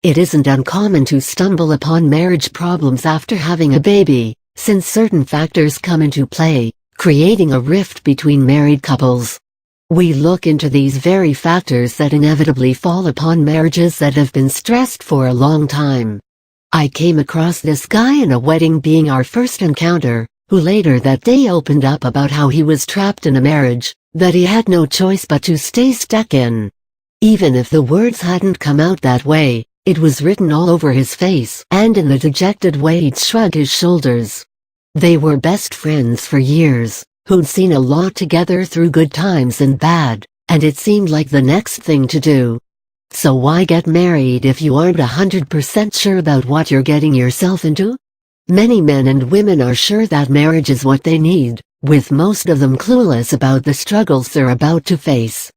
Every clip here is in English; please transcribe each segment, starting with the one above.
It isn't uncommon to stumble upon marriage problems after having a baby, since certain factors come into play, creating a rift between married couples. We look into these very factors that inevitably fall upon marriages that have been stressed for a long time. I came across this guy in a wedding being our first encounter, who later that day opened up about how he was trapped in a marriage that he had no choice but to stay stuck in. Even if the words hadn't come out that way, it was written all over his face, and in the dejected way he'd shrug his shoulders. They were best friends for years, who'd seen a lot together through good times and bad, and it seemed like the next thing to do. So why get married if you aren't 100% sure about what you're getting yourself into? Many men and women are sure that marriage is what they need, with most of them clueless about the struggles they're about to face.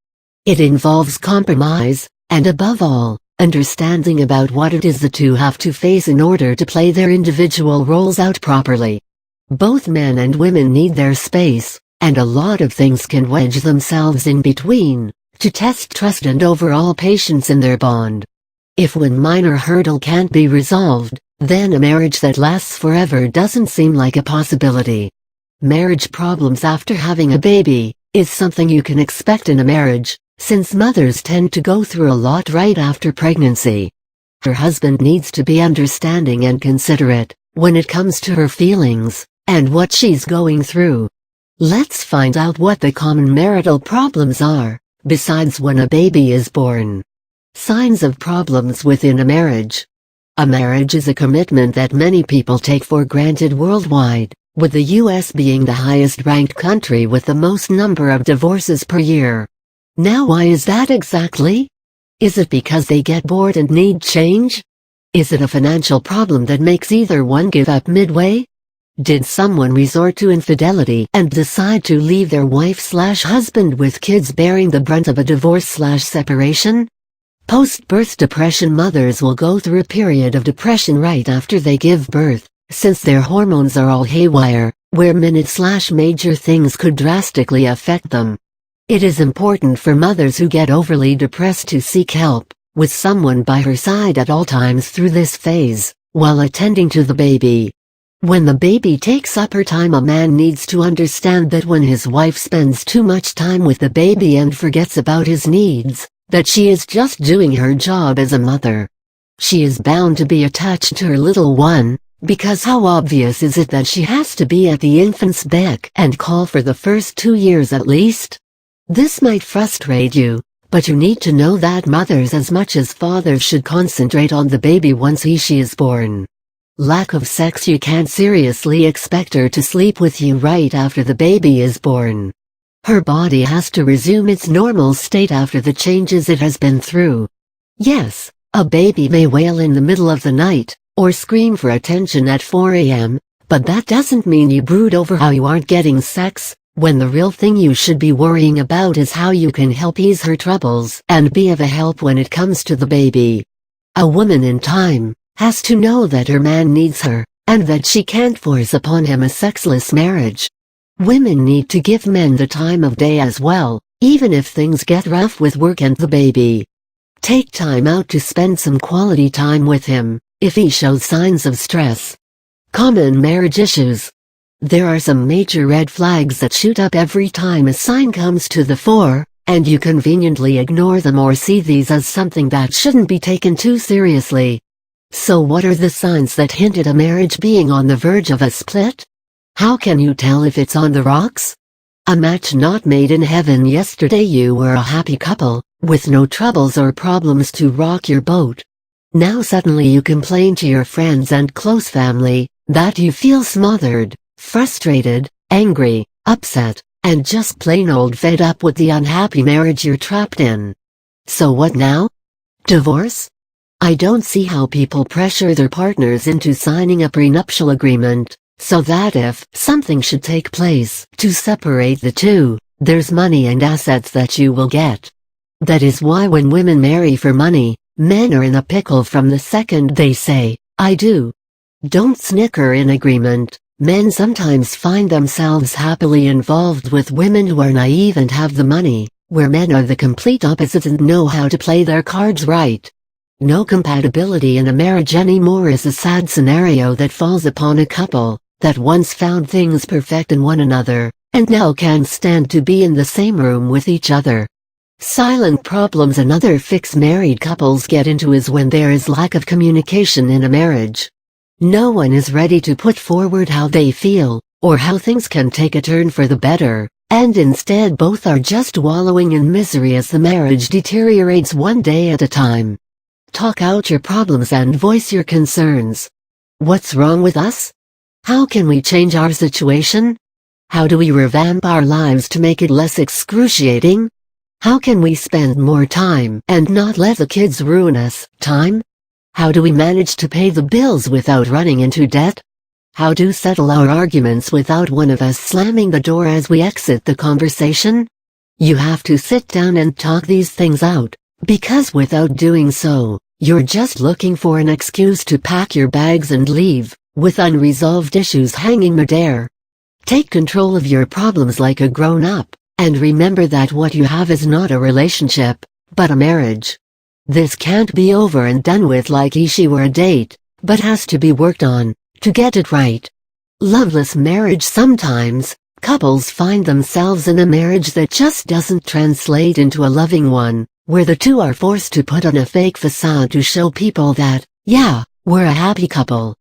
It involves compromise, and above all, understanding about what it is the two have to face in order to play their individual roles out properly. Both men and women need their space, and a lot of things can wedge themselves in between, to test trust and overall patience in their bond. If one minor hurdle can't be resolved, then a marriage that lasts forever doesn't seem like a possibility. Marriage problems after having a baby is something you can expect in a marriage, since mothers tend to go through a lot right after pregnancy. Her husband needs to be understanding and considerate when it comes to her feelings and what she's going through. Let's find out what the common marital problems are, besides when a baby is born. Signs of problems within a marriage. A marriage is a commitment that many people take for granted worldwide, with the US being the highest-ranked country with the most number of divorces per year. Now why is that exactly? Is it because they get bored and need change? Is it a financial problem that makes either one give up midway? Did someone resort to infidelity and decide to leave their wife/husband with kids bearing the brunt of a divorce/separation? Post-birth depression mothers will go through a period of depression right after they give birth, since their hormones are all haywire, where minor/major things could drastically affect them. It is important for mothers who get overly depressed to seek help, with someone by her side at all times through this phase, while attending to the baby. When the baby takes up her time, a man needs to understand that when his wife spends too much time with the baby and forgets about his needs, that she is just doing her job as a mother. She is bound to be attached to her little one, because how obvious is it that she has to be at the infant's beck and call for the first 2 years at least? This might frustrate you, but you need to know that mothers as much as fathers should concentrate on the baby once she is born. Lack of sex. You can't seriously expect her to sleep with you right after the baby is born. Her body has to resume its normal state after the changes it has been through. Yes, a baby may wail in the middle of the night, or scream for attention at 4 a.m., but that doesn't mean you brood over how you aren't getting sex, when the real thing you should be worrying about is how you can help ease her troubles and be of a help when it comes to the baby. A woman in time has to know that her man needs her, and that she can't force upon him a sexless marriage. Women need to give men the time of day as well, even if things get rough with work and the baby. Take time out to spend some quality time with him, if he shows signs of stress. Common marriage issues. There are some major red flags that shoot up every time a sign comes to the fore, and you conveniently ignore them or see these as something that shouldn't be taken too seriously. So what are the signs that hint at a marriage being on the verge of a split? How can you tell if it's on the rocks? A match not made in heaven. Yesterday you were a happy couple, with no troubles or problems to rock your boat. Now suddenly you complain to your friends and close family that you feel smothered, frustrated, angry, upset, and just plain old fed up with the unhappy marriage you're trapped in. So what now? Divorce? I don't see how people pressure their partners into signing a prenuptial agreement, so that if something should take place to separate the two, there's money and assets that you will get. That is why when women marry for money, men are in a pickle from the second they say, "I do." Don't snicker in agreement. Men sometimes find themselves happily involved with women who are naive and have the money, where men are the complete opposite and know how to play their cards right. No compatibility in a marriage anymore is a sad scenario that falls upon a couple that once found things perfect in one another, and now can't stand to be in the same room with each other. Silent problems another fix married couples get into is when there is lack of communication in a marriage. No one is ready to put forward how they feel, or how things can take a turn for the better, and instead both are just wallowing in misery as the marriage deteriorates one day at a time. Talk out your problems and voice your concerns. What's wrong with us? How can we change our situation? How do we revamp our lives to make it less excruciating? How can we spend more time and not let the kids ruin us? Time? How do we manage to pay the bills without running into debt? How to settle our arguments without one of us slamming the door as we exit the conversation? You have to sit down and talk these things out, because without doing so, you're just looking for an excuse to pack your bags and leave, with unresolved issues hanging midair. Take control of your problems like a grown-up, and remember that what you have is not a relationship, but a marriage. This can't be over and done with like she were a date, but has to be worked on, to get it right. Loveless marriage. Sometimes, couples find themselves in a marriage that just doesn't translate into a loving one, where the two are forced to put on a fake facade to show people that, yeah, we're a happy couple.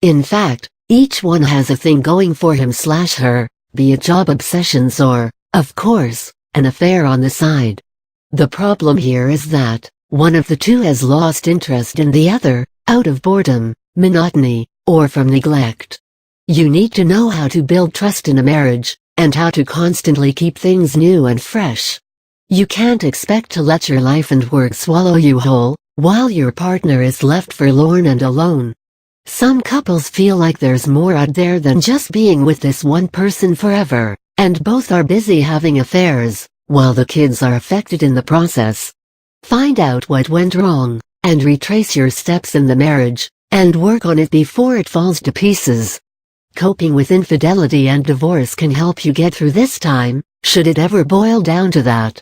In fact, each one has a thing going for him/her, be it job obsessions or, of course, an affair on the side. The problem here is that one of the two has lost interest in the other, out of boredom, monotony, or from neglect. You need to know how to build trust in a marriage, and how to constantly keep things new and fresh. You can't expect to let your life and work swallow you whole, while your partner is left forlorn and alone. Some couples feel like there's more out there than just being with this one person forever, and both are busy having affairs, while the kids are affected in the process. Find out what went wrong, and retrace your steps in the marriage, and work on it before it falls to pieces. Coping with infidelity and divorce can help you get through this time, should it ever boil down to that.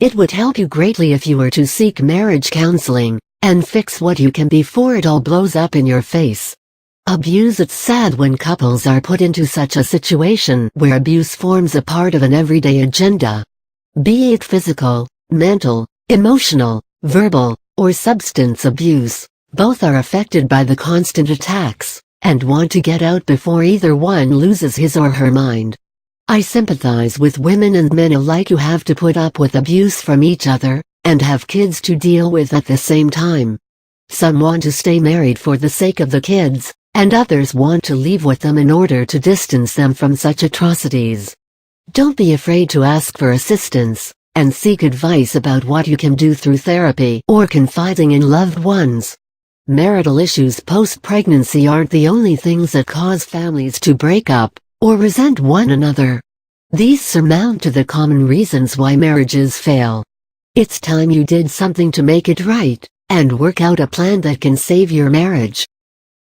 It would help you greatly if you were to seek marriage counseling, and fix what you can before it all blows up in your face. Abuse. It's sad when couples are put into such a situation where abuse forms a part of an everyday agenda. Be it physical, mental, emotional, verbal, or substance abuse, both are affected by the constant attacks, and want to get out before either one loses his or her mind. I sympathize with women and men alike who have to put up with abuse from each other, and have kids to deal with at the same time. Some want to stay married for the sake of the kids, and others want to leave with them in order to distance them from such atrocities. Don't be afraid to ask for assistance, and seek advice about what you can do through therapy or confiding in loved ones. Marital issues post-pregnancy aren't the only things that cause families to break up, or resent one another. These surmount to the common reasons why marriages fail. It's time you did something to make it right, and work out a plan that can save your marriage.